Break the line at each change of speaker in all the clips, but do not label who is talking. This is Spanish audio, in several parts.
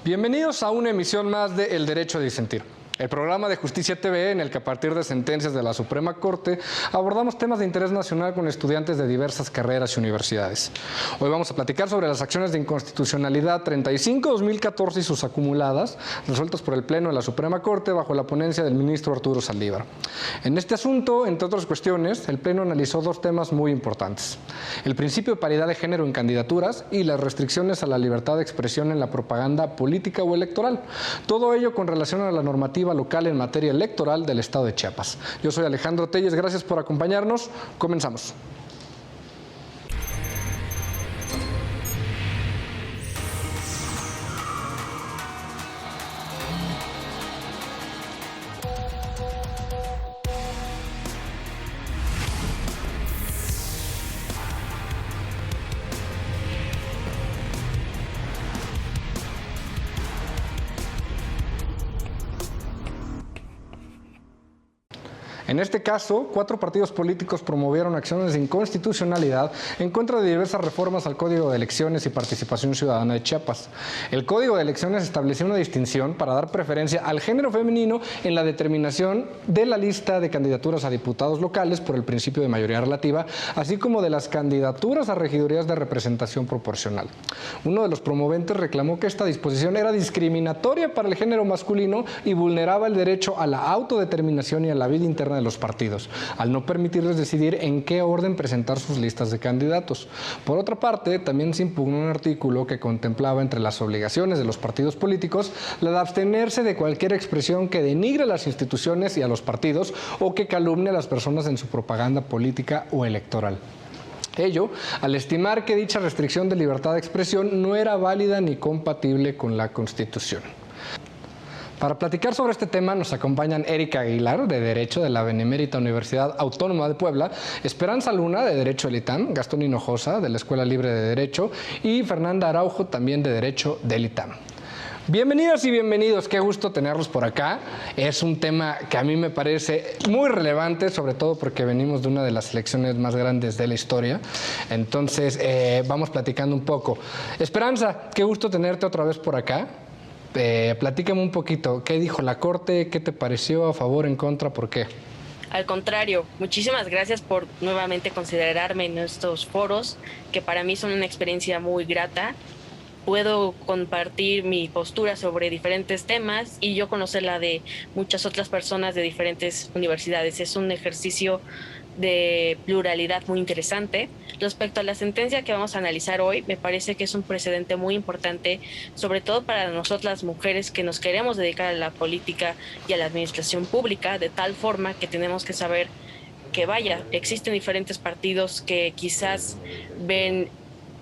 Bienvenidos a una emisión más de El Derecho a Disentir, el programa de Justicia TV en el que a partir de sentencias de la Suprema Corte abordamos temas de interés nacional con estudiantes de diversas carreras y universidades. Hoy vamos a platicar sobre las acciones de inconstitucionalidad 35-2014 y sus acumuladas, resueltas por el Pleno de la Suprema Corte bajo la ponencia del ministro Arturo Saldívar. En este asunto, entre otras cuestiones, el Pleno analizó dos temas muy importantes: el principio de paridad de género en candidaturas y las restricciones a la libertad de expresión en la propaganda política o electoral. Todo ello con relación a la normativa local en materia electoral del estado de Chiapas. Yo soy Alejandro Telles, gracias por acompañarnos. Comenzamos. En este caso, 4 partidos políticos promovieron acciones de inconstitucionalidad en contra de diversas reformas al Código de Elecciones y Participación Ciudadana de Chiapas. El Código de Elecciones estableció una distinción para dar preferencia al género femenino en la determinación de la lista de candidaturas a diputados locales por el principio de mayoría relativa, así como de las candidaturas a regidurías de representación proporcional. Uno de los promoventes reclamó que esta disposición era discriminatoria para el género masculino y vulneraba el derecho a la autodeterminación y a la vida interna de los partidos, al no permitirles decidir en qué orden presentar sus listas de candidatos. Por otra parte, también se impugnó un artículo que contemplaba entre las obligaciones de los partidos políticos la de abstenerse de cualquier expresión que denigre a las instituciones y a los partidos o que calumnie a las personas en su propaganda política o electoral. Ello, al estimar que dicha restricción de libertad de expresión no era válida ni compatible con la Constitución. Para platicar sobre este tema nos acompañan Erika Aguilar, de Derecho de la Benemérita Universidad Autónoma de Puebla, Esperanza Luna, de Derecho del ITAM, Gastón Hinojosa, de la Escuela Libre de Derecho, y Fernanda Araujo, también de Derecho del ITAM. Bienvenidas y bienvenidos, qué gusto tenerlos por acá. Es un tema que a mí me parece muy relevante, sobre todo porque venimos de una de las elecciones más grandes de la historia. Entonces, vamos platicando un poco. Esperanza, qué gusto tenerte otra vez por acá. Platícame un poquito, ¿qué dijo la Corte? ¿Qué te pareció? ¿A favor, en contra? ¿Por qué?
Al contrario, muchísimas gracias por nuevamente considerarme en estos foros, que para mí son una experiencia muy grata. Puedo compartir mi postura sobre diferentes temas y yo conocer la de muchas otras personas de diferentes universidades. Es un ejercicio de pluralidad muy interesante. Respecto a la sentencia que vamos a analizar hoy, me parece que es un precedente muy importante, sobre todo para nosotras las mujeres que nos queremos dedicar a la política y a la administración pública, de tal forma que tenemos que saber que, vaya, existen diferentes partidos que quizás ven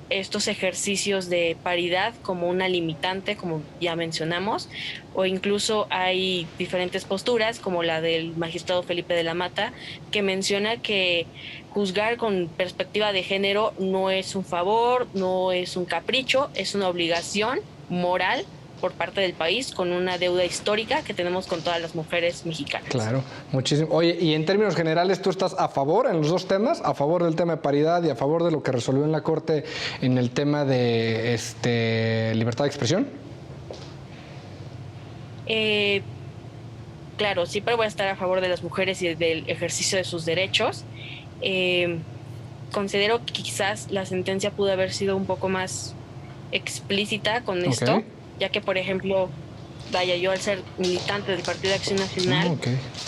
estos ejercicios de paridad como una limitante, como ya mencionamos, o incluso hay diferentes posturas, como la del magistrado Felipe de la Mata, que menciona que juzgar con perspectiva de género no es un favor, no es un capricho, es una obligación moral por parte del país, con una deuda histórica que tenemos con todas las mujeres mexicanas.
Claro, muchísimo. Oye, y en términos generales, ¿tú estás a favor en los dos temas? ¿A favor del tema de paridad y a favor de lo que resolvió en la Corte en el tema de libertad de expresión?
Claro, siempre voy a estar a favor de las mujeres y del ejercicio de sus derechos. Considero que quizás la sentencia pudo haber sido un poco más explícita con esto, ya que, por ejemplo, vaya, yo al ser militante del Partido de Acción Nacional,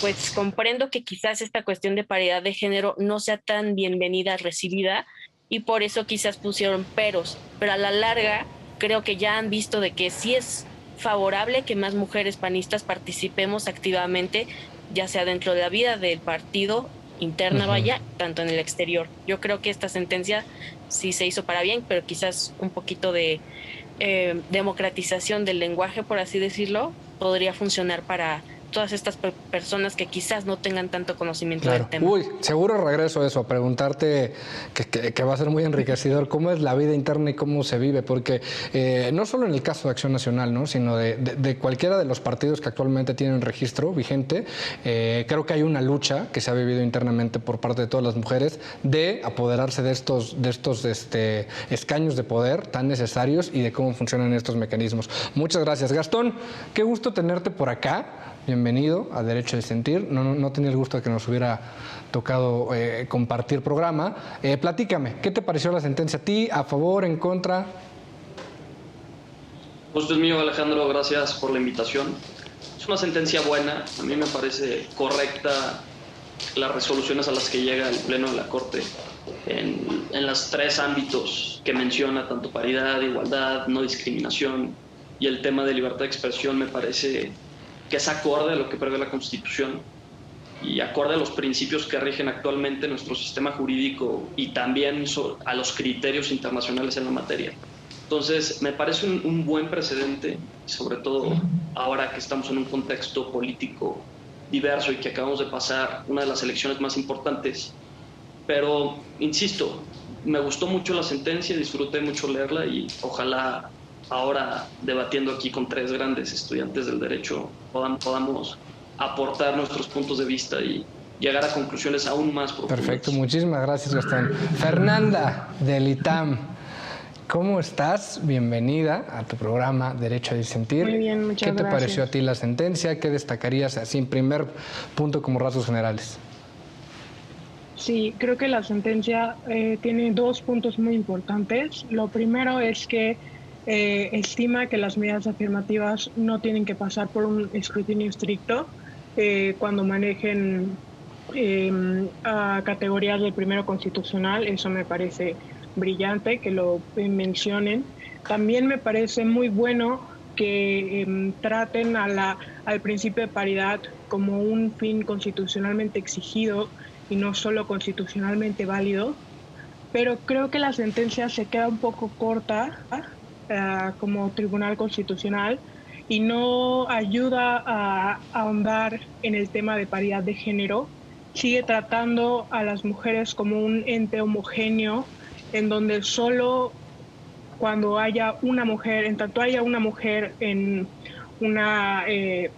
pues comprendo que quizás esta cuestión de paridad de género no sea tan bienvenida, recibida, y por eso quizás pusieron peros, pero a la larga creo que ya han visto de que sí es favorable que más mujeres panistas participemos activamente, ya sea dentro de la vida del partido interna, vaya, tanto en el exterior. Yo creo que esta sentencia sí se hizo para bien, pero quizás un poquito de democratización del lenguaje, por así decirlo, podría funcionar para todas estas personas que quizás no tengan tanto conocimiento
Claro.
del tema.
Uy, seguro regreso a eso, a preguntarte, que va a ser muy enriquecedor, cómo es la vida interna y cómo se vive, porque no solo en el caso de Acción Nacional, ¿no? Sino de cualquiera de los partidos que actualmente tienen registro vigente, creo que hay una lucha que se ha vivido internamente por parte de todas las mujeres de apoderarse de estos escaños de poder tan necesarios y de cómo funcionan estos mecanismos. Muchas gracias, Gastón. Qué gusto tenerte por acá. Bienvenido a Derecho a Disentir. No tenía el gusto de que nos hubiera tocado compartir programa. Platícame, ¿qué te pareció la sentencia a ti? ¿A favor, en contra?
Gusto es mío, Alejandro. Gracias por la invitación. Es una sentencia buena. A mí me parece correcta las resoluciones a las que llega el Pleno de la Corte en los 3 ámbitos que menciona, tanto paridad, igualdad, no discriminación y el tema de libertad de expresión. Me parece que es acorde a lo que prevé la Constitución y acorde a los principios que rigen actualmente nuestro sistema jurídico y también a los criterios internacionales en la materia. Entonces, me parece un buen precedente, sobre todo ahora que estamos en un contexto político diverso y que acabamos de pasar una de las elecciones más importantes. Pero, insisto, me gustó mucho la sentencia, disfruté mucho leerla y ojalá ahora, debatiendo aquí con 3 grandes estudiantes del derecho, podamos aportar nuestros puntos de vista y llegar a conclusiones aún más profundas.
Perfecto, muchísimas gracias, Gastón. Fernanda, del ITAM, ¿cómo estás? Bienvenida a tu programa Derecho a Disentir.
Muy bien, muchas gracias.
¿Qué te pareció a ti la sentencia? ¿Qué destacarías así en primer punto como rasgos generales?
Sí, creo que la sentencia tiene 2 puntos muy importantes. Lo primero es que estima que las medidas afirmativas no tienen que pasar por un escrutinio estricto cuando manejen a categorías del primero constitucional. Eso me parece brillante que lo mencionen. También me parece muy bueno que traten al principio de paridad como un fin constitucionalmente exigido y no solo constitucionalmente válido, pero creo que la sentencia se queda un poco corta como Tribunal Constitucional y no ayuda a ahondar en el tema de paridad de género. Sigue tratando a las mujeres como un ente homogéneo en donde solo cuando haya una mujer, en tanto haya una mujer en una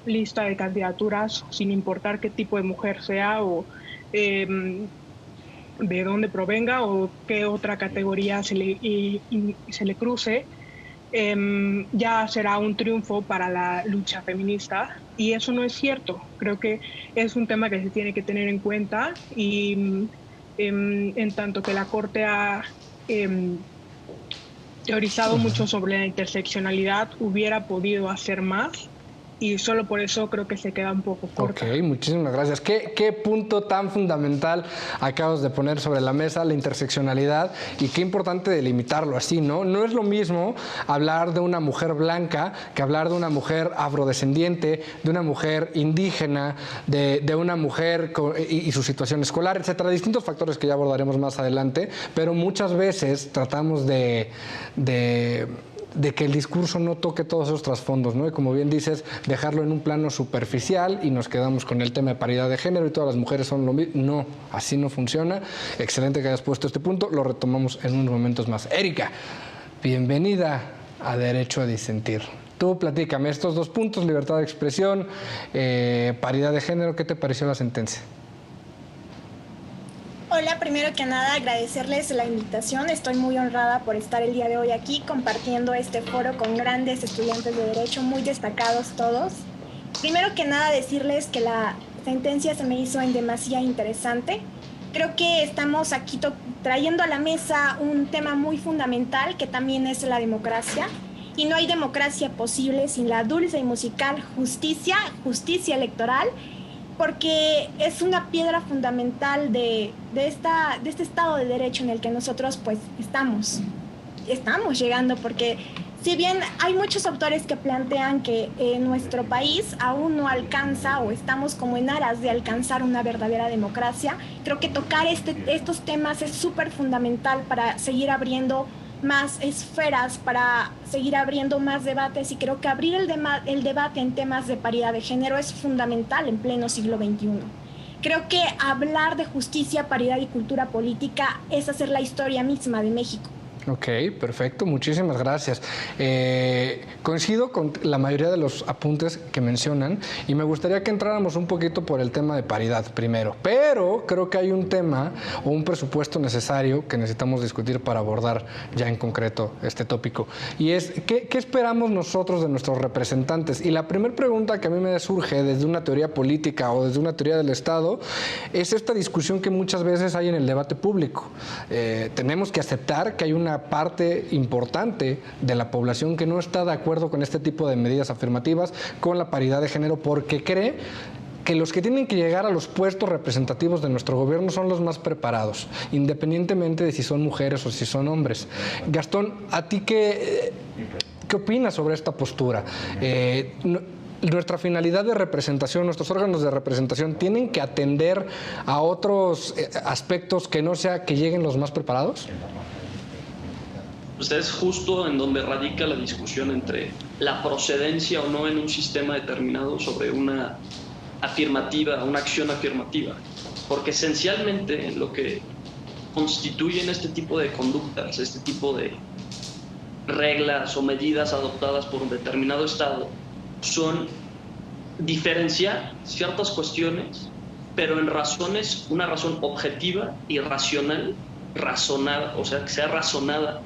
lista de candidaturas, sin importar qué tipo de mujer sea o de dónde provenga o qué otra categoría se le cruce, ya será un triunfo para la lucha feminista, y eso no es cierto. Creo que es un tema que se tiene que tener en cuenta y en tanto que la Corte ha teorizado mucho sobre la interseccionalidad, hubiera podido hacer más y solo por eso creo que se queda un poco corta.
Ok, muchísimas gracias. ¿Qué punto tan fundamental acabas de poner sobre la mesa, la interseccionalidad, y qué importante delimitarlo así, ¿no? No es lo mismo hablar de una mujer blanca que hablar de una mujer afrodescendiente, de una mujer indígena, de una mujer y su situación escolar, etcétera. Distintos factores que ya abordaremos más adelante, pero muchas veces tratamos de que el discurso no toque todos esos trasfondos, ¿no? Y como bien dices, dejarlo en un plano superficial y nos quedamos con el tema de paridad de género y todas las mujeres son lo mismo. No, así no funciona. Excelente que hayas puesto este punto, lo retomamos en unos momentos más. Erika, bienvenida a Derecho a Disentir. Tú platícame estos 2 puntos, libertad de expresión, paridad de género, ¿qué te pareció la sentencia?
Hola, primero que nada agradecerles la invitación. Estoy muy honrada por estar el día de hoy aquí compartiendo este foro con grandes estudiantes de Derecho, muy destacados todos. Primero que nada decirles que la sentencia se me hizo en demasía interesante. Creo que estamos aquí trayendo a la mesa un tema muy fundamental que también es la democracia. Y no hay democracia posible sin la dulce y musical justicia electoral, porque es una piedra fundamental de este Estado de Derecho en el que nosotros pues estamos llegando, porque si bien hay muchos autores que plantean que nuestro país aún no alcanza o estamos como en aras de alcanzar una verdadera democracia, creo que tocar estos temas es súper fundamental para seguir abriendo más esferas para seguir abriendo más debates, y creo que abrir el debate en temas de paridad de género es fundamental en pleno siglo XXI. Creo que hablar de justicia, paridad y cultura política es hacer la historia misma de México.
Ok, perfecto, muchísimas gracias. Coincido con la mayoría de los apuntes que mencionan y me gustaría que entráramos un poquito por el tema de paridad primero, pero creo que hay un tema o un presupuesto necesario que necesitamos discutir para abordar ya en concreto este tópico, y es ¿qué esperamos nosotros de nuestros representantes? Y la primera pregunta que a mí me surge desde una teoría política o desde una teoría del Estado es esta discusión que muchas veces hay en el debate público. Tenemos que aceptar que hay una parte importante de la población que no está de acuerdo con este tipo de medidas afirmativas, con la paridad de género, porque cree que los que tienen que llegar a los puestos representativos de nuestro gobierno son los más preparados, independientemente de si son mujeres o si son hombres. Gastón, ¿a ti qué opinas sobre esta postura? Nuestra finalidad de representación, nuestros órganos de representación, ¿tienen que atender a otros aspectos que no sea que lleguen los más preparados?
Pues es justo en donde radica la discusión entre la procedencia o no en un sistema determinado sobre una afirmativa, una acción afirmativa. Porque esencialmente lo que constituyen este tipo de conductas, este tipo de reglas o medidas adoptadas por un determinado Estado, son diferenciar ciertas cuestiones, pero en razones, una razón objetiva y racional, razonada, o sea, que sea razonada,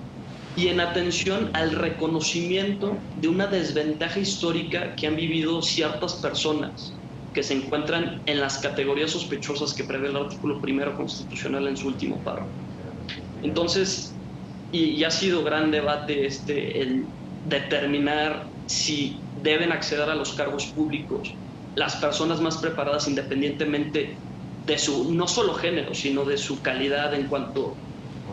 y en atención al reconocimiento de una desventaja histórica que han vivido ciertas personas que se encuentran en las categorías sospechosas que prevé el artículo 1 constitucional en su último párrafo. Entonces, y ha sido gran debate el determinar si deben acceder a los cargos públicos las personas más preparadas independientemente de su, no solo género, sino de su calidad en cuanto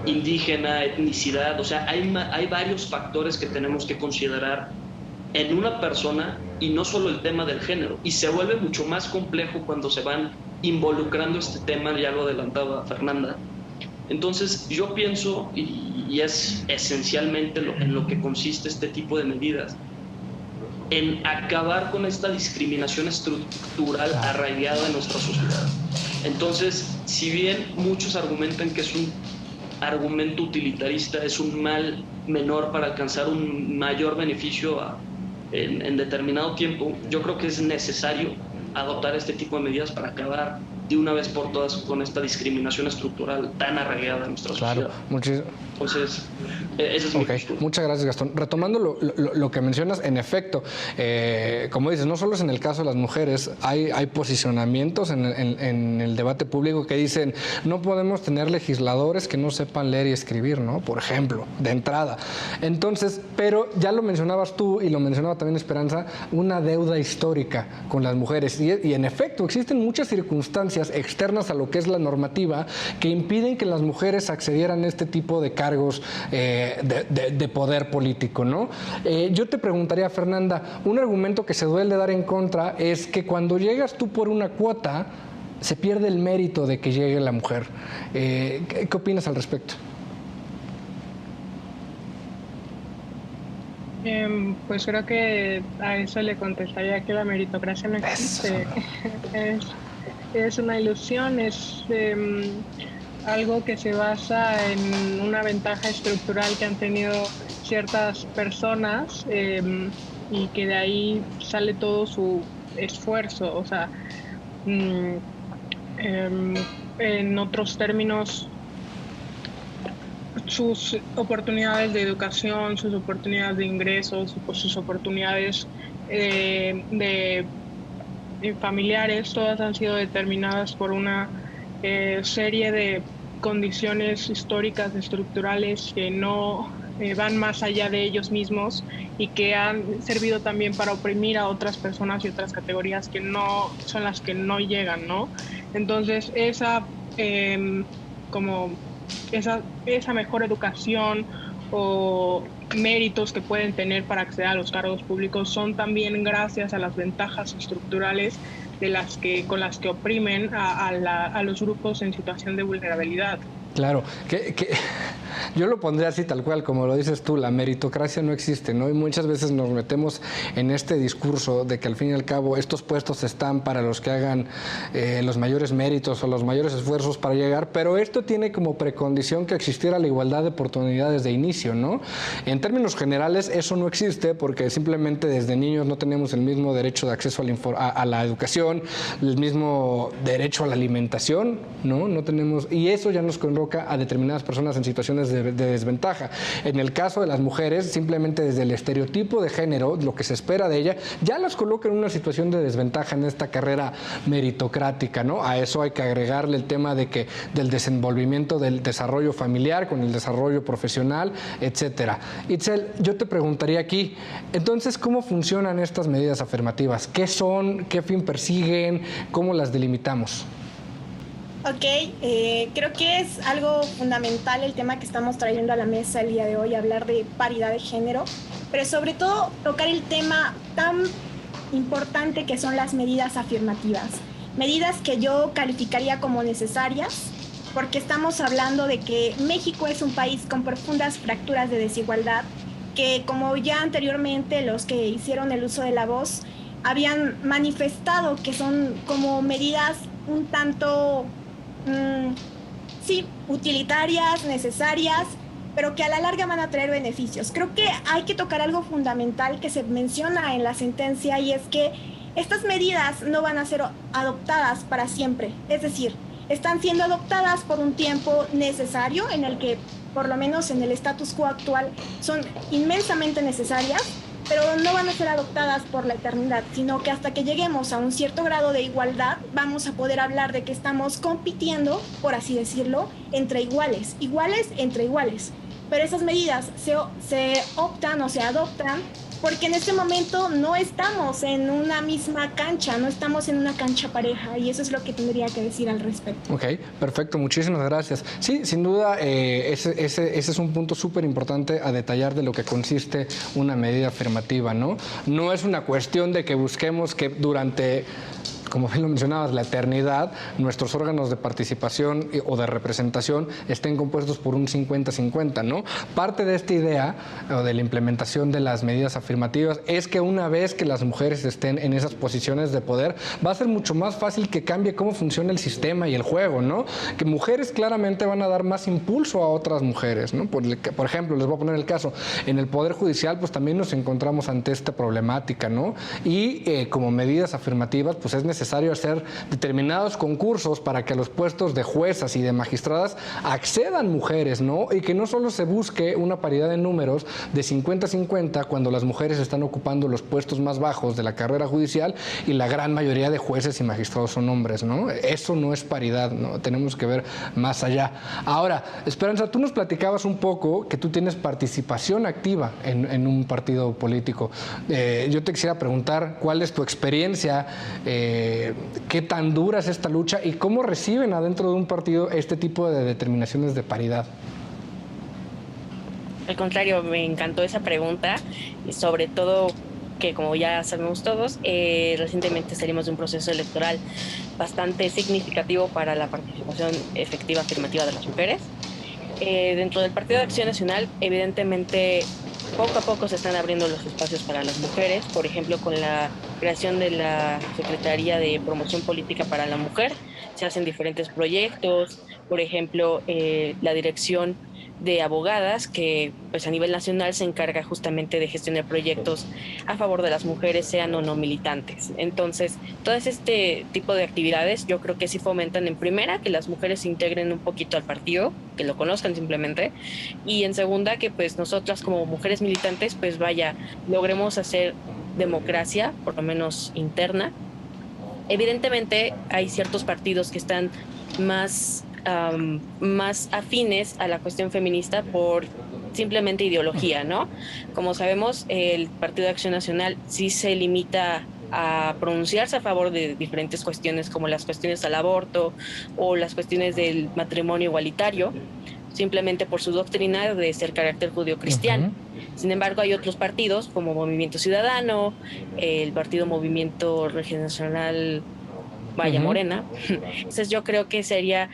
indígena, etnicidad. O sea, hay varios factores que tenemos que considerar en una persona y no solo el tema del género. Y se vuelve mucho más complejo cuando se van involucrando este tema, ya lo adelantaba Fernanda. Entonces, yo pienso, y es esencialmente en lo que consiste este tipo de medidas, en acabar con esta discriminación estructural arraigada en nuestra sociedad. Entonces, si bien muchos argumentan que es un argumento utilitarista, es un mal menor para alcanzar un mayor beneficio en determinado tiempo, yo creo que es necesario adoptar este tipo de medidas para acabar de una vez por todas con esta discriminación estructural tan arraigada en nuestra sociedad. Entonces, ese es mi postura.
Muchas gracias, Gastón. Retomando lo que mencionas, en efecto, como dices, no solo es en el caso de las mujeres, hay posicionamientos en el debate público que dicen no podemos tener legisladores que no sepan leer y escribir, ¿no? Por ejemplo, de entrada. Entonces, pero ya lo mencionabas tú y lo mencionaba también Esperanza, una deuda histórica con las mujeres. Y en efecto, existen muchas circunstancias externas a lo que es la normativa que impiden que las mujeres accedieran a este tipo de cargos de poder político, ¿no? Yo te preguntaría, Fernanda, un argumento que se duele dar en contra es que cuando llegas tú por una cuota se pierde el mérito de que llegue la mujer. ¿Qué opinas al respecto?
Pues creo que a eso le contestaría que la meritocracia no existe. Es una ilusión, es algo que se basa en una ventaja estructural que han tenido ciertas personas y que de ahí sale todo su esfuerzo. O sea, en otros términos, sus oportunidades de educación, sus oportunidades de ingresos, sus oportunidades de familiares, todas han sido determinadas por una serie de condiciones históricas, estructurales que no van más allá de ellos mismos y que han servido también para oprimir a otras personas y otras categorías que no son las que no llegan, ¿no? Entonces esa mejor educación o méritos que pueden tener para acceder a los cargos públicos son también gracias a las ventajas estructurales con las que oprimen a los grupos en situación de vulnerabilidad.
Claro, yo lo pondría así tal cual, como lo dices tú, la meritocracia no existe, ¿no? Y muchas veces nos metemos en este discurso de que al fin y al cabo estos puestos están para los que hagan los mayores méritos o los mayores esfuerzos para llegar, pero esto tiene como precondición que existiera la igualdad de oportunidades de inicio, ¿no? En términos generales eso no existe porque simplemente desde niños no tenemos el mismo derecho de acceso a la educación, el mismo derecho a la alimentación, ¿no? No tenemos, y eso ya nos coloca a determinadas personas en situaciones de desventaja. En el caso de las mujeres, simplemente desde el estereotipo de género, lo que se espera de ella, ya las coloca en una situación de desventaja en esta carrera meritocrática, ¿no? A eso hay que agregarle el tema de que del desenvolvimiento del desarrollo familiar con el desarrollo profesional, etcétera. Itzel, yo te preguntaría aquí, entonces, ¿cómo funcionan estas medidas afirmativas? ¿Qué son? ¿Qué fin persiguen? ¿Cómo las delimitamos?
Ok, creo que es algo fundamental el tema que estamos trayendo a la mesa el día de hoy, hablar de paridad de género, pero sobre todo tocar el tema tan importante que son las medidas afirmativas. Medidas que yo calificaría como necesarias, porque estamos hablando de que México es un país con profundas fracturas de desigualdad, que como ya anteriormente los que hicieron el uso de la voz habían manifestado que son como medidas un tanto... sí, utilitarias, necesarias, pero que a la larga van a traer beneficios. Creo que hay que tocar algo fundamental que se menciona en la sentencia y es que estas medidas no van a ser adoptadas para siempre. Es decir, están siendo adoptadas por un tiempo necesario en el que, por lo menos en el status quo actual, son inmensamente necesarias, pero no van a ser adoptadas por la eternidad, sino que hasta que lleguemos a un cierto grado de igualdad vamos a poder hablar de que estamos compitiendo, por así decirlo, entre iguales, iguales entre iguales. Pero esas medidas se optan o se adoptan porque en este momento no estamos en una misma cancha, no estamos en una cancha pareja, y eso es lo que tendría que decir al respecto.
Ok, perfecto, muchísimas gracias. Sí, sin duda, ese es un punto súper importante a detallar de lo que consiste una medida afirmativa, ¿no? No es una cuestión de que busquemos que durante, como bien lo mencionabas, la eternidad, nuestros órganos de participación o de representación estén compuestos por un 50-50, ¿no? Parte de esta idea o de la implementación de las medidas afirmativas es que una vez que las mujeres estén en esas posiciones de poder, va a ser mucho más fácil que cambie cómo funciona el sistema y el juego, ¿no? Que mujeres claramente van a dar más impulso a otras mujeres, ¿no? Por ejemplo, les voy a poner el caso, en el Poder Judicial, pues también nos encontramos ante esta problemática, ¿no? Y como medidas afirmativas, pues es necesario hacer determinados concursos para que a los puestos de juezas y de magistradas accedan mujeres, ¿no? Y que no solo se busque una paridad de números de 50-50 cuando las mujeres están ocupando los puestos más bajos de la carrera judicial y la gran mayoría de jueces y magistrados son hombres, ¿no? Eso no es paridad, ¿no? Tenemos que ver más allá. Ahora, Esperanza, tú nos platicabas un poco que tú tienes participación activa en un partido político. Yo te quisiera preguntar cuál es tu experiencia, qué tan dura es esta lucha y cómo reciben adentro de un partido este tipo de determinaciones de paridad.
Al contrario, me encantó esa pregunta y sobre todo que, como ya sabemos todos, recientemente salimos de un proceso electoral bastante significativo para la participación efectiva afirmativa de las mujeres. Dentro del Partido de Acción Nacional, evidentemente, poco a poco se están abriendo los espacios para las mujeres, por ejemplo, con la creación de la Secretaría de Promoción Política para la Mujer, se hacen diferentes proyectos, por ejemplo, la Dirección de Abogadas, que pues a nivel nacional se encarga justamente de gestionar proyectos a favor de las mujeres, sean o no militantes. Entonces, todo este tipo de actividades yo creo que sí fomentan, en primera, que las mujeres se integren un poquito al partido, que lo conozcan simplemente, y en segunda, que pues nosotras como mujeres militantes, pues vaya, logremos hacer democracia, por lo menos interna. Evidentemente hay ciertos partidos que están más afines a la cuestión feminista por simplemente ideología, ¿no? Como sabemos, el Partido de Acción Nacional sí se limita a pronunciarse a favor de diferentes cuestiones, como las cuestiones al aborto o las cuestiones del matrimonio igualitario, simplemente por su doctrina de ser carácter judío-cristiano. Sin embargo, hay otros partidos como Movimiento Ciudadano, el Partido Movimiento Regeneracional Morena. Entonces yo creo que sería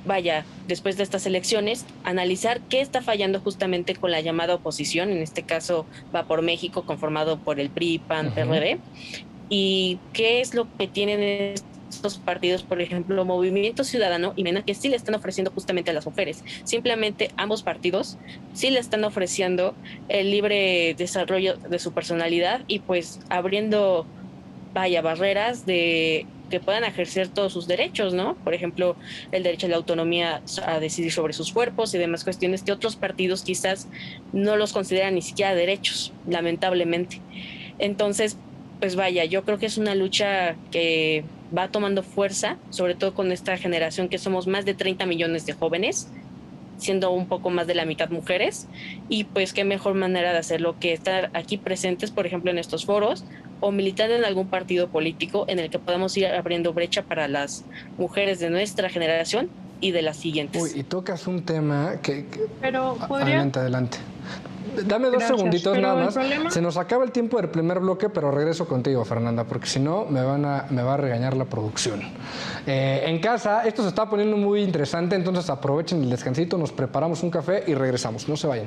vaya, después de estas elecciones, analizar qué está fallando justamente con la llamada oposición, en este caso va por México, conformado por el PRI, PAN, PRD, y qué es lo que tienen estos partidos, por ejemplo, Movimiento Ciudadano y MENA, que sí le están ofreciendo justamente a las mujeres. Simplemente ambos partidos sí le están ofreciendo el libre desarrollo de su personalidad y pues abriendo, vaya, barreras de que puedan ejercer todos sus derechos, ¿no? Por ejemplo, el derecho a la autonomía a decidir sobre sus cuerpos y demás cuestiones que otros partidos quizás no los consideran ni siquiera derechos, lamentablemente. Entonces, pues vaya, yo creo que es una lucha que va tomando fuerza, sobre todo con esta generación que somos más de 30 millones de jóvenes, siendo un poco más de la mitad mujeres, y pues qué mejor manera de hacerlo que estar aquí presentes, por ejemplo, en estos foros, o militando en algún partido político en el que podamos ir abriendo brecha para las mujeres de nuestra generación y de las siguientes.
Uy, y tocas un tema que
Pero podría...
adelante. Dame dos segunditos nada más. Se nos acaba el tiempo del primer bloque, pero regreso contigo, Fernanda, porque si no me va a regañar la producción. En casa, esto se está poniendo muy interesante, entonces aprovechen el descansito, nos preparamos un café y regresamos. No se vayan.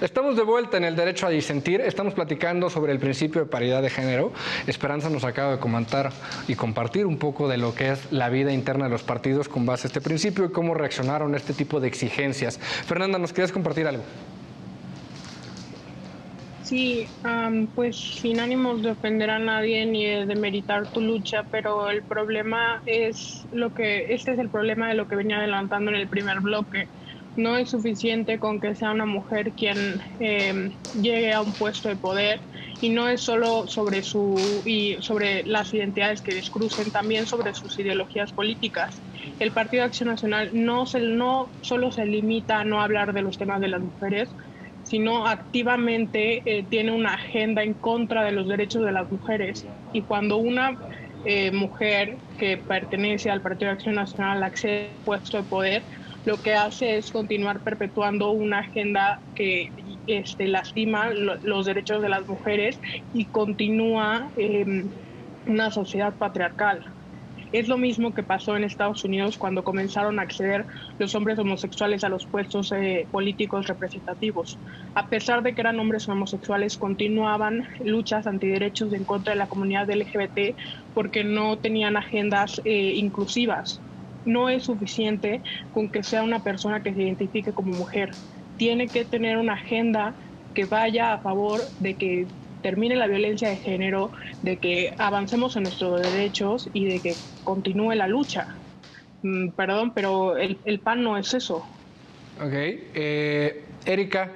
Estamos de vuelta en el derecho a disentir. Estamos platicando sobre el principio de paridad de género. Esperanza nos acaba de comentar y compartir un poco de lo que es la vida interna de los partidos con base a este principio y cómo reaccionaron a este tipo de exigencias. Fernanda, ¿nos quieres compartir algo?
Sí, pues sin ánimos de ofender a nadie ni de demeritar tu lucha, pero el problema es este es el problema de lo que venía adelantando en el primer bloque. No es suficiente con que sea una mujer quien llegue a un puesto de poder, y no es solo sobre sobre las identidades que descrucen, también sobre sus ideologías políticas. El Partido de Acción Nacional no solo se limita a no hablar de los temas de las mujeres, sino activamente tiene una agenda en contra de los derechos de las mujeres. Y cuando una mujer que pertenece al Partido de Acción Nacional accede a un puesto de poder, lo que hace es continuar perpetuando una agenda que lastima los derechos de las mujeres y continúa una sociedad patriarcal. Es lo mismo que pasó en Estados Unidos cuando comenzaron a acceder los hombres homosexuales a los puestos políticos representativos. A pesar de que eran hombres homosexuales, continuaban luchas antiderechos en contra de la comunidad LGBT porque no tenían agendas inclusivas. No es suficiente con que sea una persona que se identifique como mujer. Tiene que tener una agenda que vaya a favor de que termine la violencia de género, de que avancemos en nuestros derechos y de que continúe la lucha. Perdón, pero el PAN no es eso.
Ok. Erika.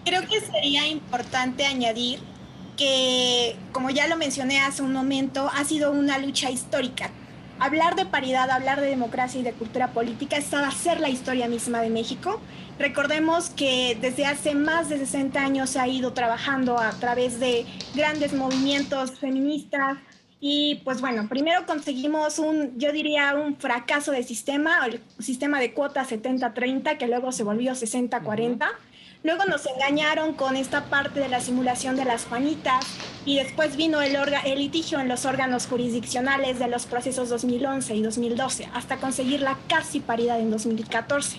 Creo que sería importante añadir que, como ya lo mencioné hace un momento, ha sido una lucha histórica. Hablar de paridad, hablar de democracia y de cultura política es hacer la historia misma de México. Recordemos que desde hace más de 60 años se ha ido trabajando a través de grandes movimientos feministas y pues bueno, primero conseguimos yo diría un fracaso de sistema, el sistema de cuotas 70-30 que luego se volvió 60-40. Luego nos engañaron con esta parte de la simulación de las Juanitas y después vino el litigio en los órganos jurisdiccionales de los procesos 2011 y 2012 hasta conseguir la casi paridad en 2014.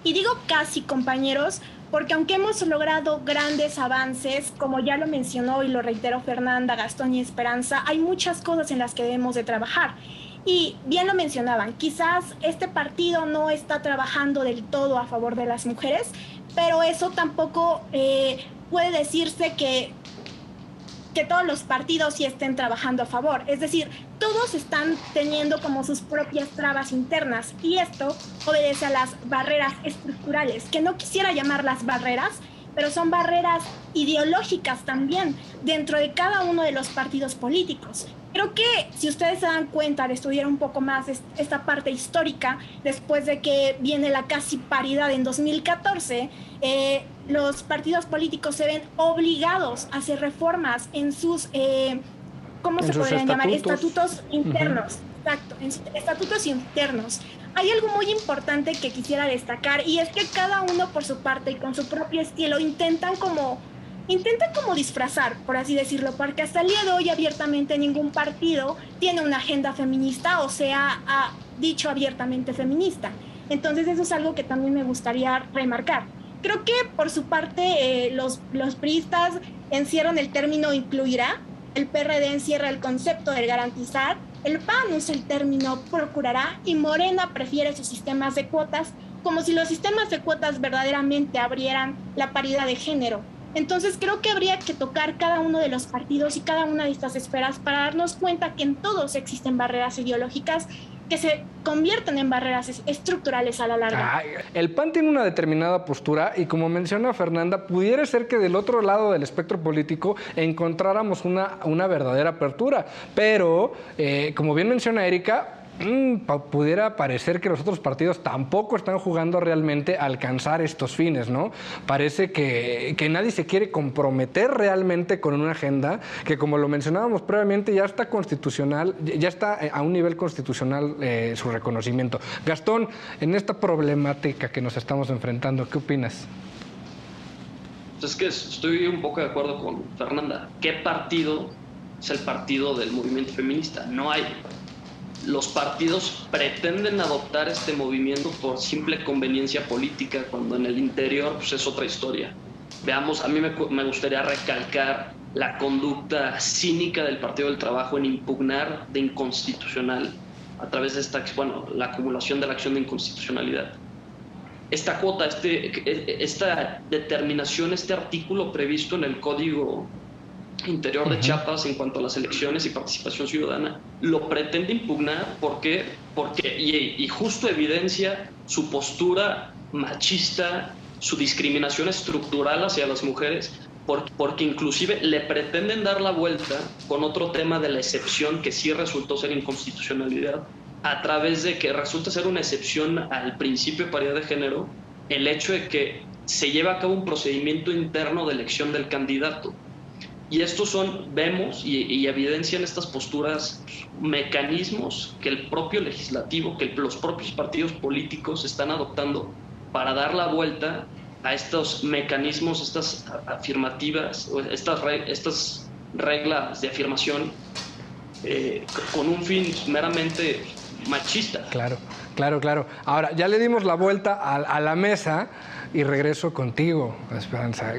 Y digo casi, compañeros, porque aunque hemos logrado grandes avances, como ya lo mencionó y lo reiteró Fernanda, Gastón y Esperanza, hay muchas cosas en las que debemos de trabajar. Y bien lo mencionaban, quizás este partido no está trabajando del todo a favor de las mujeres, pero eso tampoco puede decirse que todos los partidos sí estén trabajando a favor. Es decir, todos están teniendo como sus propias trabas internas y esto obedece a las barreras estructurales, que no quisiera llamarlas barreras, pero son barreras ideológicas también dentro de cada uno de los partidos políticos. Creo que si ustedes se dan cuenta de estudiar un poco más esta parte histórica, después de que viene la casi paridad en 2014, los partidos políticos se ven obligados a hacer reformas en sus, ¿cómo se podrían llamar? Estatutos internos. Exacto, en sus estatutos internos. Hay algo muy importante que quisiera destacar y es que cada uno por su parte y con su propio estilo intentan como intentan como disfrazar, por así decirlo, porque hasta el día de hoy abiertamente ningún partido tiene una agenda feminista o sea ha dicho abiertamente feminista. Entonces eso es algo que también me gustaría remarcar. Creo que por su parte los priistas encierran el término incluirá, el PRD encierra el concepto de garantizar, el PAN usa el término procurará y Morena prefiere sus sistemas de cuotas, como si los sistemas de cuotas verdaderamente abrieran la paridad de género. Entonces creo que habría que tocar cada uno de los partidos y cada una de estas esferas para darnos cuenta que en todos existen barreras ideológicas que se convierten en barreras estructurales a la larga.
El PAN tiene una determinada postura y, como menciona Fernanda, pudiera ser que del otro lado del espectro político encontráramos una verdadera apertura, pero como bien menciona Erika, pudiera parecer que los otros partidos tampoco están jugando realmente a alcanzar estos fines, ¿no? Parece que nadie se quiere comprometer realmente con una agenda que, como lo mencionábamos previamente, ya está constitucional, ya está a un nivel constitucional su reconocimiento. Gastón, en esta problemática que nos estamos enfrentando, ¿qué opinas?
Pues es que estoy un poco de acuerdo con Fernanda. ¿Qué partido es el partido del movimiento feminista? No hay. Los partidos pretenden adoptar este movimiento por simple conveniencia política, cuando en el interior pues, es otra historia. Veamos, a mí me gustaría recalcar la conducta cínica del Partido del Trabajo en impugnar de inconstitucional a través de la acumulación de la acción de inconstitucionalidad. Esta cuota, esta determinación, este artículo previsto en el Código Interior de Chiapas en cuanto a las elecciones y participación ciudadana, lo pretende impugnar porque justo evidencia su postura machista, su discriminación estructural hacia las mujeres, porque inclusive le pretenden dar la vuelta con otro tema de la excepción que sí resultó ser inconstitucionalidad, a través de que resulta ser una excepción al principio de paridad de género el hecho de que se lleva a cabo un procedimiento interno de elección del candidato. Y estos vemos y evidencian estas posturas, mecanismos que el propio legislativo, que los propios partidos políticos están adoptando para dar la vuelta a estos mecanismos, estas afirmativas, estas reglas de afirmación con un fin meramente machista.
Claro. Ahora, ya le dimos la vuelta a la mesa y regreso contigo, Esperanza,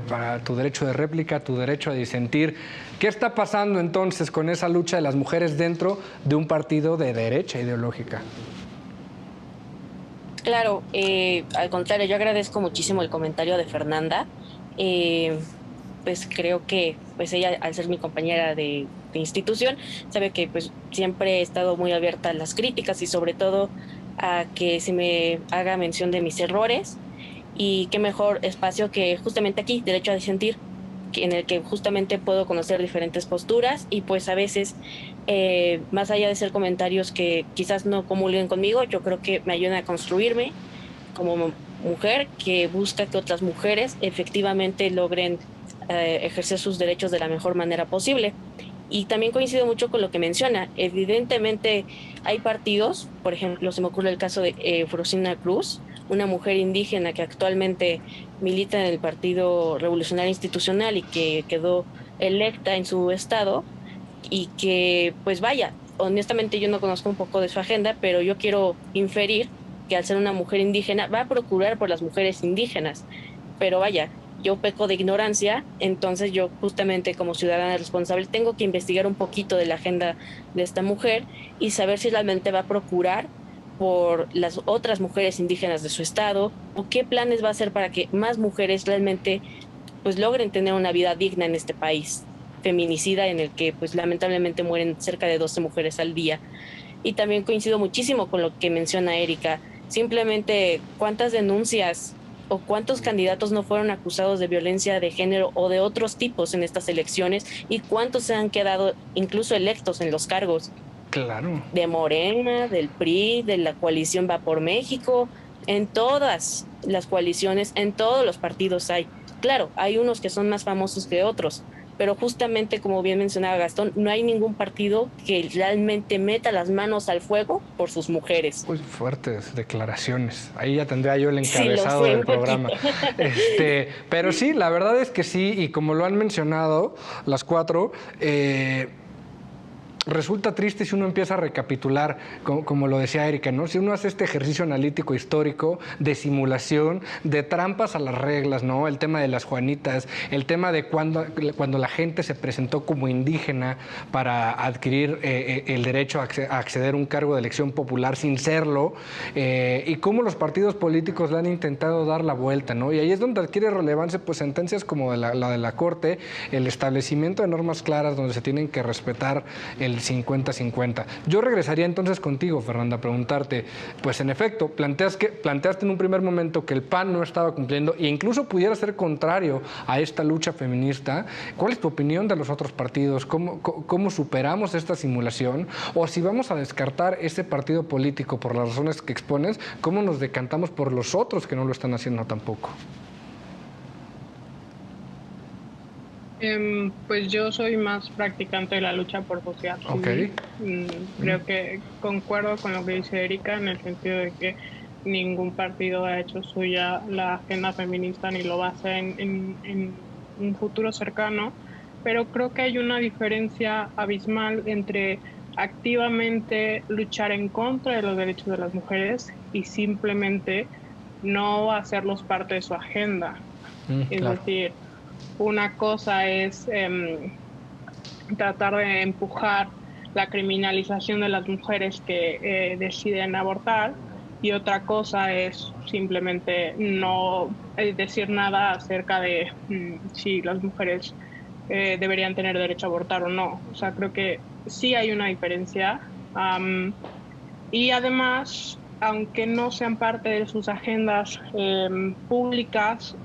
para tu derecho de réplica, tu derecho a disentir. ¿Qué está pasando entonces con esa lucha de las mujeres dentro de un partido de derecha ideológica?
Claro, al contrario, yo agradezco muchísimo el comentario de Fernanda. Pues creo que pues ella, al ser mi compañera de institución, sabe que pues siempre he estado muy abierta a las críticas y sobre todo a que se me haga mención de mis errores, y qué mejor espacio que justamente aquí, derecho a disentir, en el que justamente puedo conocer diferentes posturas y pues a veces, más allá de ser comentarios que quizás no comulguen conmigo, yo creo que me ayudan a construirme como mujer que busca que otras mujeres efectivamente logren ejercer sus derechos de la mejor manera posible. Y también coincido mucho con lo que menciona. Evidentemente hay partidos, por ejemplo, se me ocurre el caso de Frosina Cruz, una mujer indígena que actualmente milita en el Partido Revolucionario Institucional y que quedó electa en su estado, y que, pues vaya, honestamente yo no conozco un poco de su agenda, pero yo quiero inferir que al ser una mujer indígena va a procurar por las mujeres indígenas. Pero vaya, yo peco de ignorancia, entonces yo justamente como ciudadana responsable tengo que investigar un poquito de la agenda de esta mujer y saber si realmente va a procurar por las otras mujeres indígenas de su estado, o qué planes va a hacer para que más mujeres realmente pues logren tener una vida digna en este país feminicida en el que pues lamentablemente mueren cerca de 12 mujeres al día. Y también coincido muchísimo con lo que menciona Erika, simplemente cuántas denuncias o cuántos candidatos no fueron acusados de violencia de género o de otros tipos en estas elecciones, y cuántos se han quedado incluso electos en los cargos.
Claro.
De Morena, del PRI, de la coalición Va por México, en todas las coaliciones, en todos los partidos hay. Claro, hay unos que son más famosos que otros, pero justamente como bien mencionaba Gastón, no hay ningún partido que realmente meta las manos al fuego por sus mujeres.
Muy fuertes declaraciones. Ahí ya tendría yo el
Sí, lo
encabezado
sé,
del
un
programa.
poquito.
Pero sí, la verdad es que sí, y como lo han mencionado las cuatro, resulta triste si uno empieza a recapitular, como lo decía Erika, ¿no? Si uno hace este ejercicio analítico histórico de simulación, de trampas a las reglas, ¿no? El tema de las Juanitas, el tema de cuando la gente se presentó como indígena para adquirir el derecho a acceder a un cargo de elección popular sin serlo, y cómo los partidos políticos le han intentado dar la vuelta, ¿no? Y ahí es donde adquiere relevancia pues sentencias como la de la Corte, el establecimiento de normas claras donde se tienen que respetar el 50-50. Yo regresaría entonces contigo, Fernanda, a preguntarte, pues en efecto, planteaste en un primer momento que el PAN no estaba cumpliendo e incluso pudiera ser contrario a esta lucha feminista. ¿Cuál es tu opinión de los otros partidos? ¿Cómo superamos esta simulación? O si vamos a descartar ese partido político por las razones que expones, ¿cómo nos decantamos por los otros que no lo están haciendo tampoco?
Pues yo soy más practicante de la lucha por sociedad civil. Creo que concuerdo con lo que dice Erika en el sentido de que ningún partido ha hecho suya la agenda feminista ni lo va a hacer en un futuro cercano, pero creo que hay una diferencia abismal entre activamente luchar en contra de los derechos de las mujeres y simplemente no hacerlos parte de su agenda. Es decir, una cosa es tratar de empujar la criminalización de las mujeres que deciden abortar y otra cosa es simplemente no decir nada acerca de si las mujeres deberían tener derecho a abortar o no. O sea, creo que sí hay una diferencia y además, aunque no sean parte de sus agendas públicas,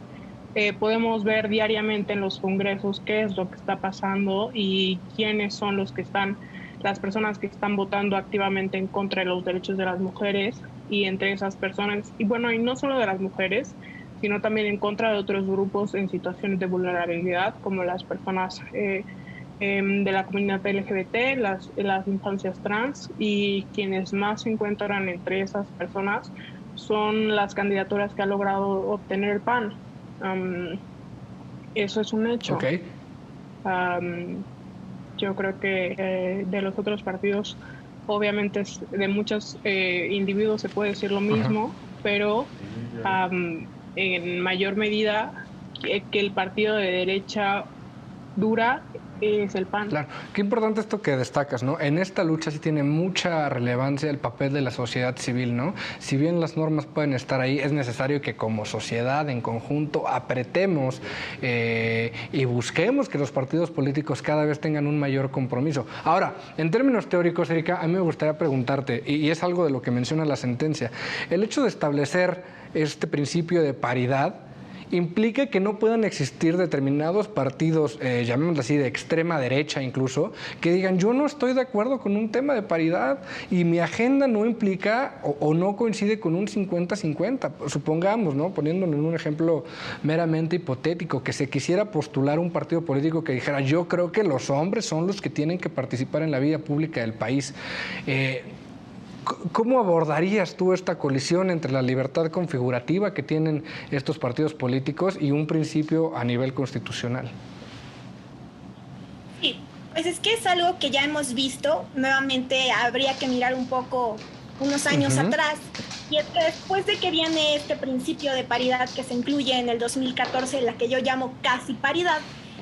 podemos ver diariamente en los congresos qué es lo que está pasando y quiénes son las personas que están votando activamente en contra de los derechos de las mujeres y entre esas personas, y bueno, y no solo de las mujeres, sino también en contra de otros grupos en situaciones de vulnerabilidad, como las personas de la comunidad LGBT, las infancias trans, y quienes más se encuentran entre esas personas son las candidaturas que ha logrado obtener el PAN. Eso es un hecho.
Okay.
Yo creo que de los otros partidos, obviamente de muchos individuos se puede decir lo mismo, pero en mayor medida que el partido de derecha dura es el PAN.
Claro, qué importante esto que destacas, ¿no? En esta lucha sí tiene mucha relevancia el papel de la sociedad civil, ¿no? Si bien las normas pueden estar ahí, es necesario que como sociedad en conjunto apretemos y busquemos que los partidos políticos cada vez tengan un mayor compromiso. Ahora, en términos teóricos, Erika, a mí me gustaría preguntarte, y es algo de lo que menciona la sentencia, el hecho de establecer este principio de paridad implica que no puedan existir determinados partidos, llamémoslo así, de extrema derecha incluso, que digan yo no estoy de acuerdo con un tema de paridad y mi agenda no implica o no coincide con un 50-50. Supongamos, ¿no? Poniéndolo en un ejemplo meramente hipotético, que se quisiera postular un partido político que dijera yo creo que los hombres son los que tienen que participar en la vida pública del país. ¿Cómo abordarías tú esta colisión entre la libertad configurativa que tienen estos partidos políticos y un principio a nivel constitucional?
Sí, pues es que es algo que ya hemos visto. Nuevamente habría que mirar un poco unos años atrás. Y es que después de que viene este principio de paridad que se incluye en el 2014, la que yo llamo casi paridad,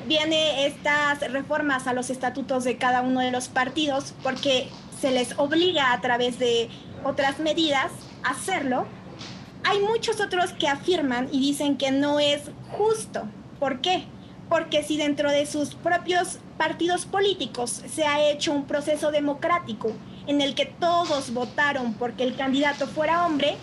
viene estas reformas a los estatutos de cada uno de los partidos porque se les obliga a través de otras medidas a hacerlo. Hay muchos otros que afirman y dicen que no es justo. ¿Por qué? Porque si dentro de sus propios partidos políticos se ha hecho un proceso democrático en el que todos votaron porque el candidato fuera hombre,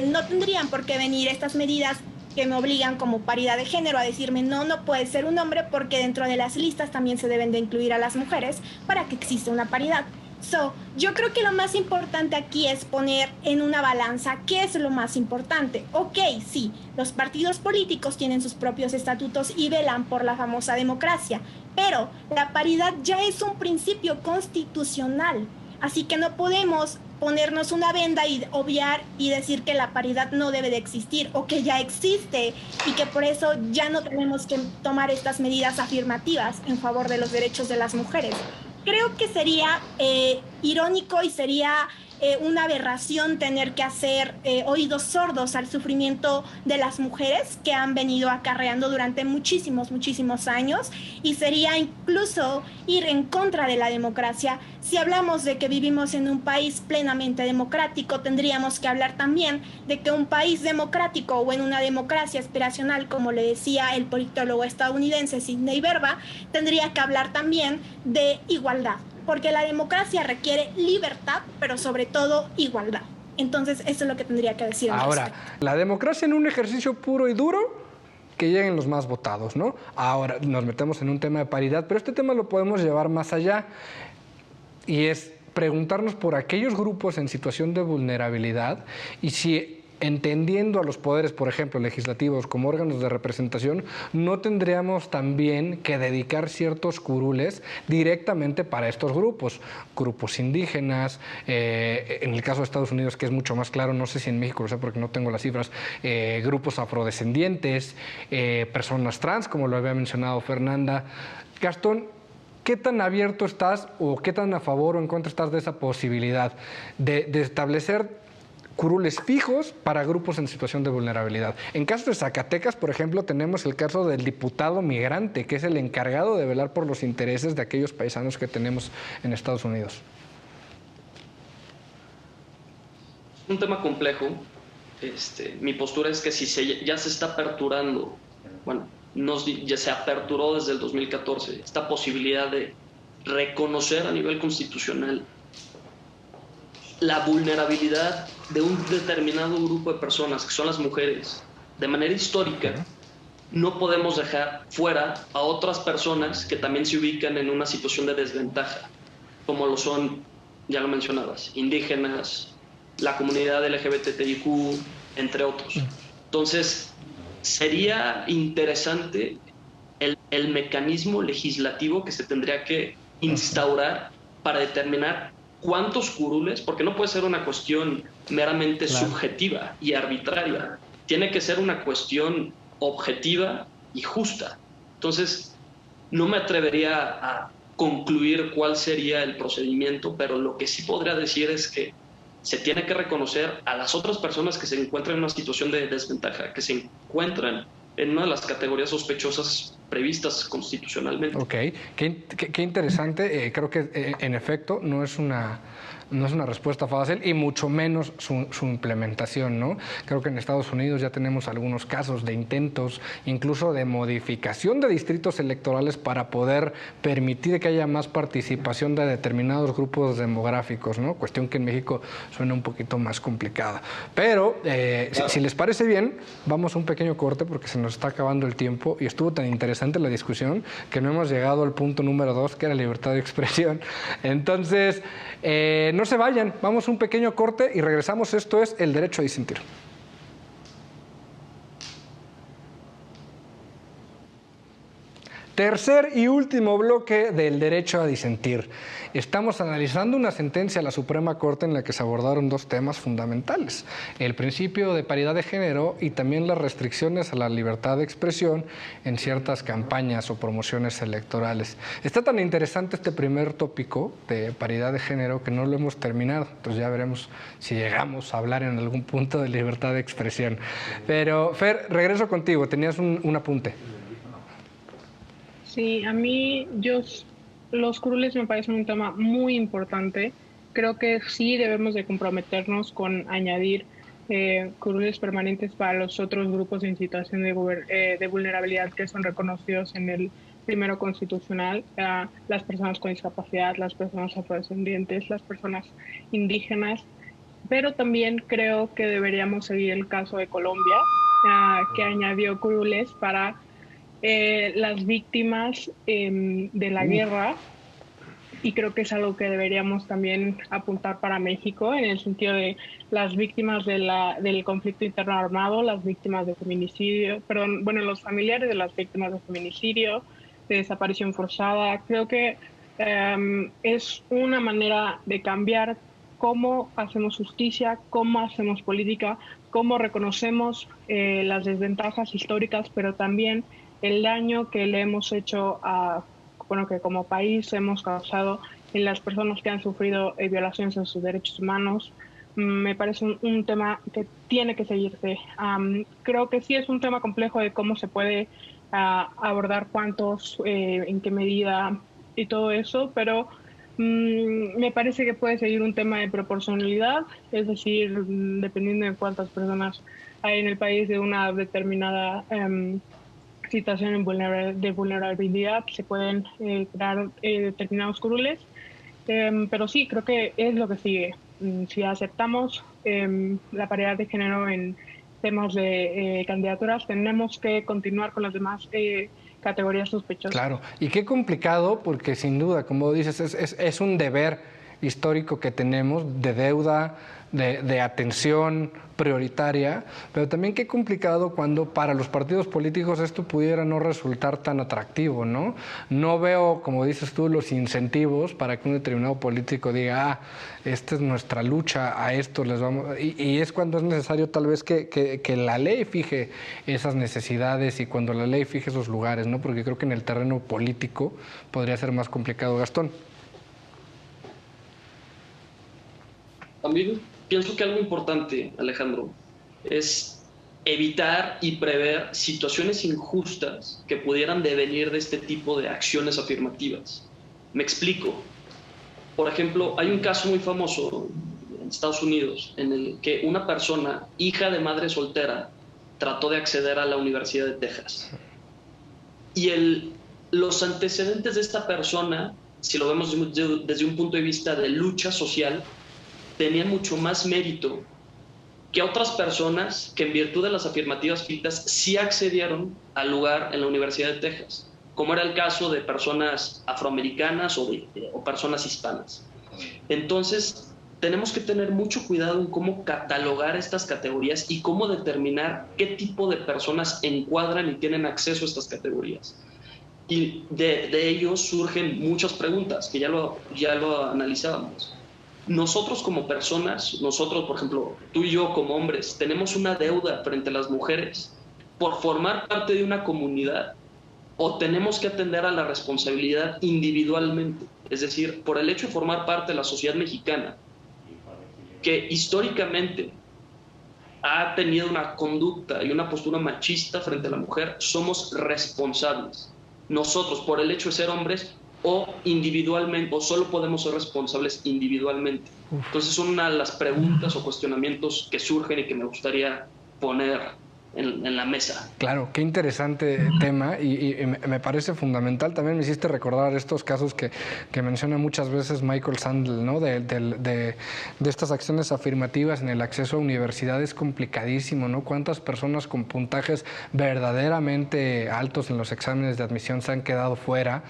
no tendrían por qué venir estas medidas que me obligan como paridad de género a decirme no puede ser un hombre porque dentro de las listas también se deben de incluir a las mujeres para que exista una paridad. Yo creo que lo más importante aquí es poner en una balanza qué es lo más importante. Ok, sí, los partidos políticos tienen sus propios estatutos y velan por la famosa democracia, pero la paridad ya es un principio constitucional, así que no podemos ponernos una venda y obviar y decir que la paridad no debe de existir o que ya existe y que por eso ya no tenemos que tomar estas medidas afirmativas en favor de los derechos de las mujeres. Creo que sería irónico y sería una aberración tener que hacer oídos sordos al sufrimiento de las mujeres que han venido acarreando durante muchísimos años, y sería incluso ir en contra de la democracia. Si hablamos de que vivimos en un país plenamente democrático, tendríamos que hablar también de que un país democrático o en una democracia aspiracional, como le decía el politólogo estadounidense Sidney Verba, tendría que hablar también de igualdad, porque la democracia requiere libertad, pero sobre todo igualdad. Entonces, eso es lo que tendría que decir.
Ahora, la democracia en un ejercicio puro y duro, que lleguen los más votados, ¿no? Ahora nos metemos en un tema de paridad, pero este tema lo podemos llevar más allá, y es preguntarnos por aquellos grupos en situación de vulnerabilidad y si, entendiendo a los poderes, por ejemplo, legislativos como órganos de representación, no tendríamos también que dedicar ciertos curules directamente para estos grupos indígenas, en el caso de Estados Unidos, que es mucho más claro, no sé si en México lo sé porque no tengo las cifras, grupos afrodescendientes, personas trans, como lo había mencionado Fernanda. Gastón, ¿qué tan abierto estás o qué tan a favor o en contra estás de esa posibilidad de establecer curules fijos para grupos en situación de vulnerabilidad? En caso de Zacatecas, por ejemplo, tenemos el caso del diputado migrante, que es el encargado de velar por los intereses de aquellos paisanos que tenemos en Estados Unidos.
Un tema complejo. Mi postura es que si ya se está aperturando, bueno, ya se aperturó desde el 2014 esta posibilidad de reconocer a nivel constitucional la vulnerabilidad de un determinado grupo de personas, que son las mujeres, de manera histórica, no podemos dejar fuera a otras personas que también se ubican en una situación de desventaja, como lo son, ya lo mencionabas, indígenas, la comunidad LGBTIQ, entre otros. Entonces, sería interesante el mecanismo legislativo que se tendría que instaurar para determinar cuántos curules, porque no puede ser una cuestión meramente subjetiva y arbitraria, tiene que ser una cuestión objetiva y justa. Entonces, no me atrevería a concluir cuál sería el procedimiento, pero lo que sí podría decir es que se tiene que reconocer a las otras personas que se encuentran en una situación de desventaja, que se encuentran en una de las categorías sospechosas previstas constitucionalmente.
Ok, qué interesante. Creo que en efecto no es una respuesta fácil y mucho menos su implementación, ¿no? Creo que en Estados Unidos ya tenemos algunos casos de intentos, incluso de modificación de distritos electorales para poder permitir que haya más participación de determinados grupos demográficos, ¿no? Cuestión que en México suena un poquito más complicada. Pero, si les parece bien, vamos a un pequeño corte porque se nos está acabando el tiempo y estuvo tan interesante la discusión que no hemos llegado al punto número 2, que era libertad de expresión. Entonces, no se vayan, vamos a un pequeño corte y regresamos. Esto es El Derecho a Disentir. Tercer y último bloque del Derecho a Disentir. Estamos analizando una sentencia de la Suprema Corte en la que se abordaron dos temas fundamentales: el principio de paridad de género y también las restricciones a la libertad de expresión en ciertas campañas o promociones electorales. Está tan interesante este primer tópico de paridad de género que no lo hemos terminado, entonces ya veremos si llegamos a hablar en algún punto de libertad de expresión. Pero, Fer, regreso contigo, tenías un apunte.
Sí, a mí los curules me parecen un tema muy importante. Creo que sí debemos de comprometernos con añadir curules permanentes para los otros grupos en situación de vulnerabilidad que son reconocidos en el primero constitucional, las personas con discapacidad, las personas afrodescendientes, las personas indígenas, pero también creo que deberíamos seguir el caso de Colombia, que añadió curules para las víctimas de la guerra y creo que es algo que deberíamos también apuntar para México en el sentido de las víctimas del conflicto interno armado, las víctimas de feminicidio, perdón, bueno, los familiares de las víctimas de feminicidio, de desaparición forzada. Creo que es una manera de cambiar cómo hacemos justicia, cómo hacemos política, cómo reconocemos las desventajas históricas, pero también el daño que le hemos hecho bueno, que como país hemos causado en las personas que han sufrido violaciones a sus derechos humanos. Me parece un tema que tiene que seguirse. Creo que sí es un tema complejo de cómo se puede abordar cuántos, en qué medida y todo eso, pero me parece que puede seguir un tema de proporcionalidad, es decir, dependiendo de cuántas personas hay en el país de una determinada situación de vulnerabilidad, se pueden crear determinados curules, pero sí, creo que es lo que sigue. Si aceptamos la paridad de género en temas de candidaturas, tenemos que continuar con las demás categorías sospechosas.
Claro, y qué complicado, porque sin duda, como dices, es un deber histórico que tenemos de deuda, de atención prioritaria, pero también qué complicado cuando para los partidos políticos esto pudiera no resultar tan atractivo, ¿no? No veo, como dices tú, los incentivos para que un determinado político diga, esta es nuestra lucha, a esto les vamos... Y es cuando es necesario tal vez que la ley fije esas necesidades y cuando la ley fije esos lugares, ¿no? Porque creo que en el terreno político podría ser más complicado. Gastón.
También pienso que algo importante, Alejandro, es evitar y prever situaciones injustas que pudieran devenir de este tipo de acciones afirmativas. Me explico. Por ejemplo, hay un caso muy famoso en Estados Unidos en el que una persona, hija de madre soltera, trató de acceder a la Universidad de Texas. Y los antecedentes de esta persona, si lo vemos desde un punto de vista de lucha social, tenían mucho más mérito que otras personas que en virtud de las afirmativas fictas sí accedieron al lugar en la Universidad de Texas, como era el caso de personas afroamericanas o personas hispanas. Entonces, tenemos que tener mucho cuidado en cómo catalogar estas categorías y cómo determinar qué tipo de personas encuadran y tienen acceso a estas categorías. Y de ello surgen muchas preguntas, que ya lo analizábamos. Nosotros como personas, nosotros, por ejemplo, tú y yo como hombres, tenemos una deuda frente a las mujeres por formar parte de una comunidad, o tenemos que atender a la responsabilidad individualmente, es decir, por el hecho de formar parte de la sociedad mexicana, que históricamente ha tenido una conducta y una postura machista frente a la mujer, somos responsables. Nosotros, por el hecho de ser hombres, o individualmente, o solo podemos ser responsables individualmente. Entonces son una de las preguntas o cuestionamientos que surgen y que me gustaría poner en la mesa.
Claro, qué interesante tema y me parece fundamental. También me hiciste recordar estos casos que menciona muchas veces Michael Sandel, ¿no? De estas acciones afirmativas en el acceso a universidades, complicadísimo, ¿no? ¿Cuántas personas con puntajes verdaderamente altos en los exámenes de admisión se han quedado fuera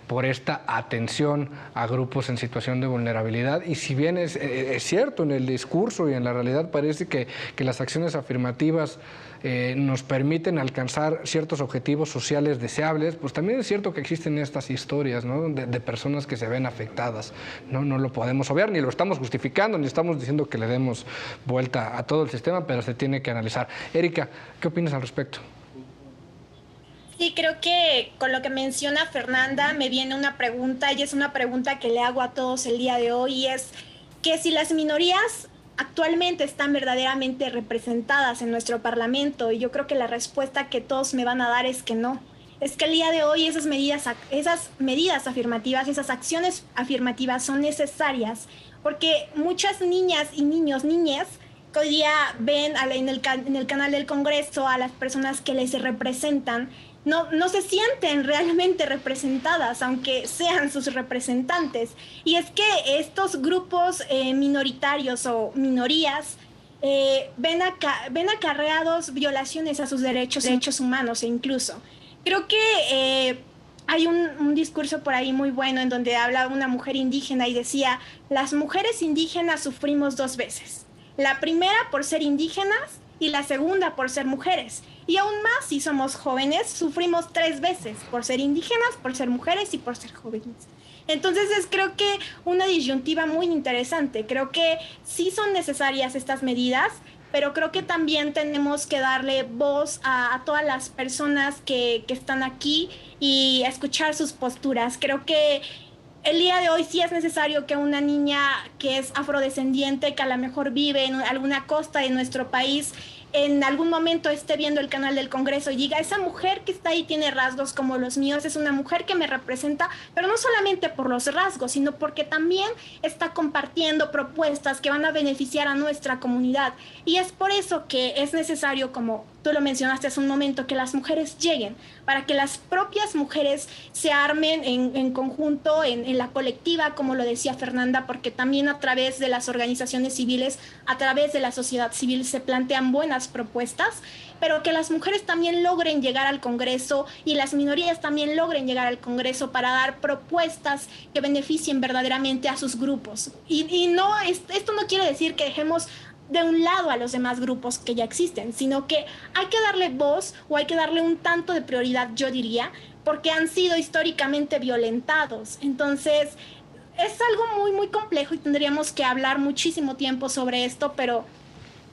por esta atención a grupos en situación de vulnerabilidad? Y si bien es cierto, en el discurso y en la realidad parece que las acciones afirmativas nos permiten alcanzar ciertos objetivos sociales deseables, pues también es cierto que existen estas historias, ¿no? de personas que se ven afectadas. No lo podemos obviar, ni lo estamos justificando, ni estamos diciendo que le demos vuelta a todo el sistema, pero se tiene que analizar. Erika, ¿qué opinas al respecto?
Sí, creo que con lo que menciona Fernanda me viene una pregunta, y es una pregunta que le hago a todos el día de hoy, y es que si las minorías actualmente están verdaderamente representadas en nuestro Parlamento, y yo creo que la respuesta que todos me van a dar es que no. Es que el día de hoy esas medidas afirmativas, esas acciones afirmativas son necesarias, porque muchas niñas y niñas que hoy día ven en el canal del Congreso a las personas que les representan, no se sienten realmente representadas, aunque sean sus representantes. Y es que estos grupos minoritarios o minorías ven acarreados violaciones a sus derechos humanos, e incluso. Creo que hay un discurso por ahí muy bueno en donde habla una mujer indígena y decía, las mujeres indígenas sufrimos 2 veces. La primera por ser indígenas y la segunda por ser mujeres. Y aún más, si somos jóvenes, sufrimos 3 veces, por ser indígenas, por ser mujeres y por ser jóvenes. Entonces creo que una disyuntiva muy interesante. Creo que sí son necesarias estas medidas, pero creo que también tenemos que darle voz a todas las personas que están aquí y escuchar sus posturas. Creo que el día de hoy sí es necesario que una niña que es afrodescendiente, que a lo mejor vive en alguna costa de nuestro país, en algún momento esté viendo el canal del Congreso y diga, esa mujer que está ahí tiene rasgos como los míos, es una mujer que me representa, pero no solamente por los rasgos, sino porque también está compartiendo propuestas que van a beneficiar a nuestra comunidad. Y es por eso que es necesario, como tú lo mencionaste hace un momento, que las mujeres lleguen, para que las propias mujeres se armen en conjunto, en la colectiva, como lo decía Fernanda, porque también a través de las organizaciones civiles, a través de la sociedad civil se plantean buenas propuestas, pero que las mujeres también logren llegar al Congreso y las minorías también logren llegar al Congreso para dar propuestas que beneficien verdaderamente a sus grupos. Y no, esto no quiere decir que dejemos de un lado a los demás grupos que ya existen, sino que hay que darle voz o hay que darle un tanto de prioridad, yo diría, porque han sido históricamente violentados. Entonces, es algo muy, muy complejo y tendríamos que hablar muchísimo tiempo sobre esto, pero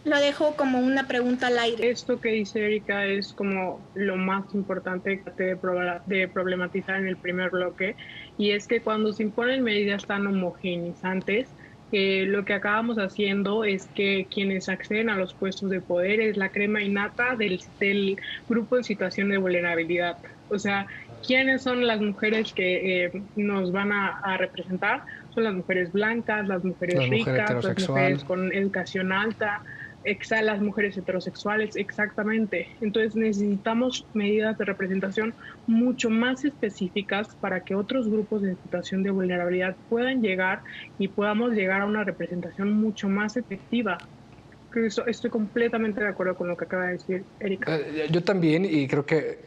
lo dejo como una pregunta al aire.
Esto que dice Erika es como lo más importante de problematizar en el primer bloque, y es que cuando se imponen medidas tan homogeneizantes, lo que acabamos haciendo es que quienes acceden a los puestos de poder es la crema innata del grupo en situación de vulnerabilidad. O sea, ¿quiénes son las mujeres que nos van a representar? Son las mujeres blancas, las mujeres ricas, las mujeres con educación alta, las mujeres heterosexuales, exactamente. Entonces necesitamos medidas de representación mucho más específicas para que otros grupos en situación de vulnerabilidad puedan llegar y podamos llegar a una representación mucho más efectiva. Estoy completamente de acuerdo con lo que acaba de decir Erika.
Yo también, y creo que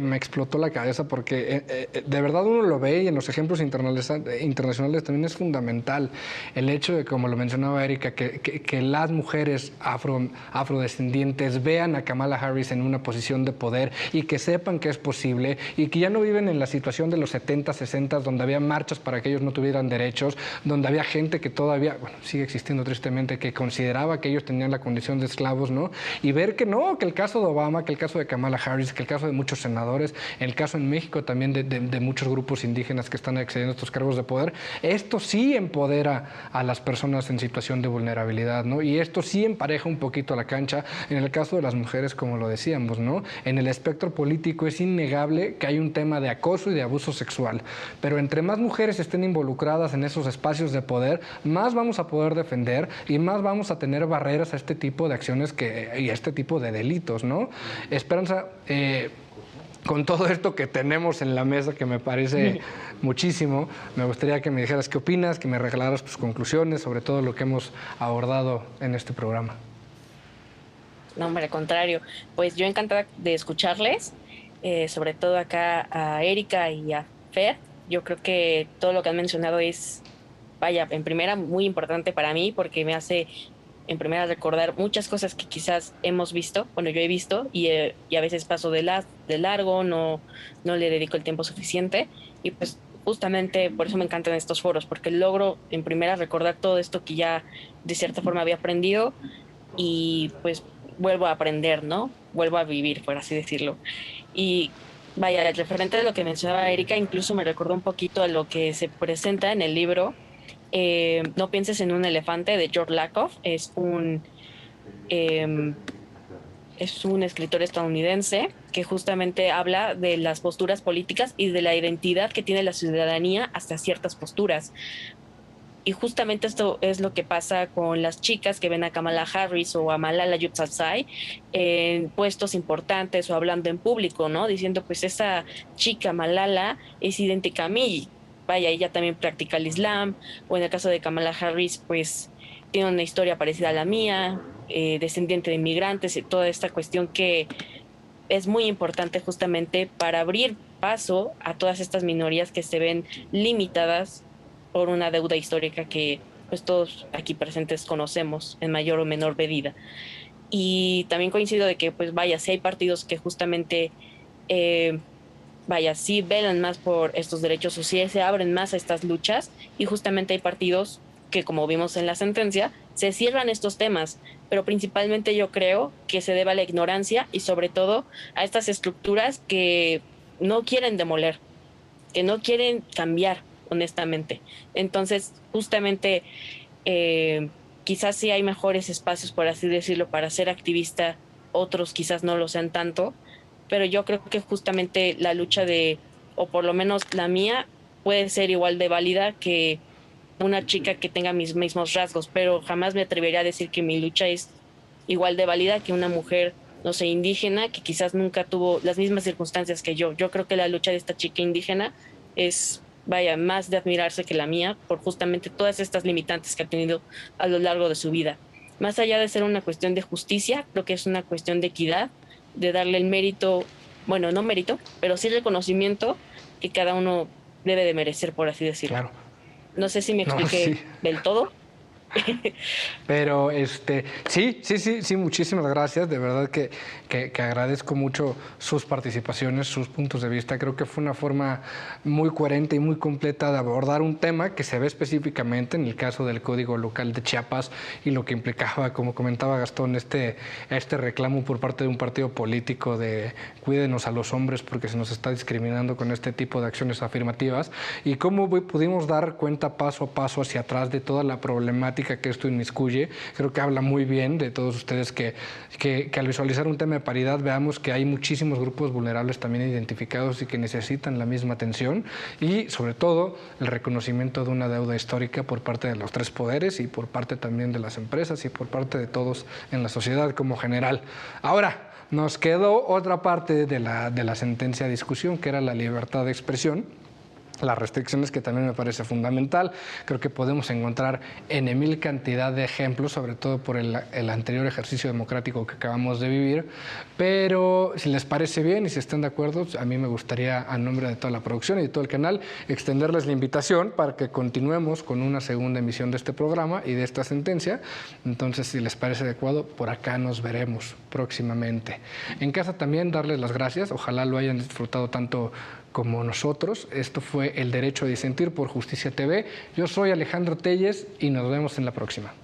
me explotó la cabeza porque de verdad uno lo ve y en los ejemplos internacionales también es fundamental el hecho de, como lo mencionaba Erika, que las mujeres afrodescendientes vean a Kamala Harris en una posición de poder y que sepan que es posible y que ya no viven en la situación de los 70, 60, donde había marchas para que ellos no tuvieran derechos, donde había gente que todavía, bueno, sigue existiendo tristemente, que consideraba que ellos tenían la condición de esclavos, ¿no? Y ver que no, que el caso de Obama, que el caso de Kamala Harris, que el caso de muchos senadores, el caso en México también de muchos grupos indígenas que están accediendo a estos cargos de poder, esto sí empodera a las personas en situación de vulnerabilidad, ¿no? Y esto sí empareja un poquito la cancha. En el caso de las mujeres, como lo decíamos, ¿no? En el espectro político es innegable que hay un tema de acoso y de abuso sexual, pero entre más mujeres estén involucradas en esos espacios de poder, más vamos a poder defender y más vamos a tener barreras a este tipo de acciones y a este tipo de delitos, ¿no? Esperanza, con todo esto que tenemos en la mesa, que me parece muchísimo, me gustaría que me dijeras qué opinas, que me regalaras tus conclusiones sobre todo lo que hemos abordado en este programa.
No, hombre, al contrario. Pues yo encantada de escucharles, sobre todo acá a Erika y a Fer. Yo creo que todo lo que han mencionado es, vaya, en primera, muy importante para mí porque me hace en primera recordar muchas cosas que quizás hemos visto, bueno, yo he visto y a veces paso de largo, no le dedico el tiempo suficiente y pues justamente por eso me encantan estos foros, porque logro en primera recordar todo esto que ya de cierta forma había aprendido y pues vuelvo a aprender, ¿no? Vuelvo a vivir, por así decirlo. Y vaya, referente a lo que mencionaba Erika, incluso me recordó un poquito a lo que se presenta en el libro No pienses en un elefante, de George Lakoff. Es un escritor estadounidense que justamente habla de las posturas políticas y de la identidad que tiene la ciudadanía hasta ciertas posturas. Y justamente esto es lo que pasa con las chicas que ven a Kamala Harris o a Malala Yousafzai en puestos importantes o hablando en público, ¿no? Diciendo, pues esa chica Malala es idéntica a mí. Vaya, ella también practica el Islam, o en el caso de Kamala Harris, pues tiene una historia parecida a la mía, descendiente de inmigrantes, y toda esta cuestión que es muy importante justamente para abrir paso a todas estas minorías que se ven limitadas por una deuda histórica que pues todos aquí presentes conocemos en mayor o menor medida. Y también coincido de que pues vaya, si hay partidos que justamente vaya, sí velan más por estos derechos o sí se abren más a estas luchas, y justamente hay partidos que, como vimos en la sentencia, se cierran estos temas, pero principalmente yo creo que se debe a la ignorancia y sobre todo a estas estructuras que no quieren demoler, que no quieren cambiar, honestamente. Entonces, justamente, quizás sí hay mejores espacios, por así decirlo, para ser activista, otros quizás no lo sean tanto, pero yo creo que justamente la lucha o por lo menos la mía, puede ser igual de válida que una chica que tenga mis mismos rasgos, pero jamás me atrevería a decir que mi lucha es igual de válida que una mujer, no sé, indígena, que quizás nunca tuvo las mismas circunstancias que yo. Yo creo que la lucha de esta chica indígena es, vaya, más de admirarse que la mía, por justamente todas estas limitantes que ha tenido a lo largo de su vida. Más allá de ser una cuestión de justicia, creo que es una cuestión de equidad, de darle el mérito, bueno, no mérito, pero sí reconocimiento que cada uno debe de merecer, por así decirlo.
Claro.
No sé si me
No,
expliqué
sí.
del todo.
Pero sí, muchísimas gracias. De verdad que agradezco mucho sus participaciones, sus puntos de vista. Creo que fue una forma muy coherente y muy completa de abordar un tema que se ve específicamente en el caso del Código Local de Chiapas y lo que implicaba, como comentaba Gastón, este reclamo por parte de un partido político de cuídenos a los hombres porque se nos está discriminando con este tipo de acciones afirmativas, y cómo pudimos dar cuenta paso a paso hacia atrás de toda la problemática que esto inmiscuye. Creo que habla muy bien de todos ustedes que al visualizar un tema de paridad veamos que hay muchísimos grupos vulnerables también identificados y que necesitan la misma atención, y sobre todo el reconocimiento de una deuda histórica por parte de los tres poderes y por parte también de las empresas y por parte de todos en la sociedad como general. Ahora, nos quedó otra parte de la sentencia a discusión, que era la libertad de expresión. Las restricciones, que también me parece fundamental. Creo que podemos encontrar en mil cantidad de ejemplos, sobre todo por el anterior ejercicio democrático que acabamos de vivir, pero si les parece bien y si están de acuerdo, a mí me gustaría, a nombre de toda la producción y de todo el canal, extenderles la invitación para que continuemos con una segunda emisión de este programa y de esta sentencia. Entonces, si les parece adecuado, por acá nos veremos próximamente. En casa también darles las gracias, ojalá lo hayan disfrutado tanto como nosotros. Esto fue El Derecho a Disentir por Justicia TV. Yo soy Alejandro Telles y nos vemos en la próxima.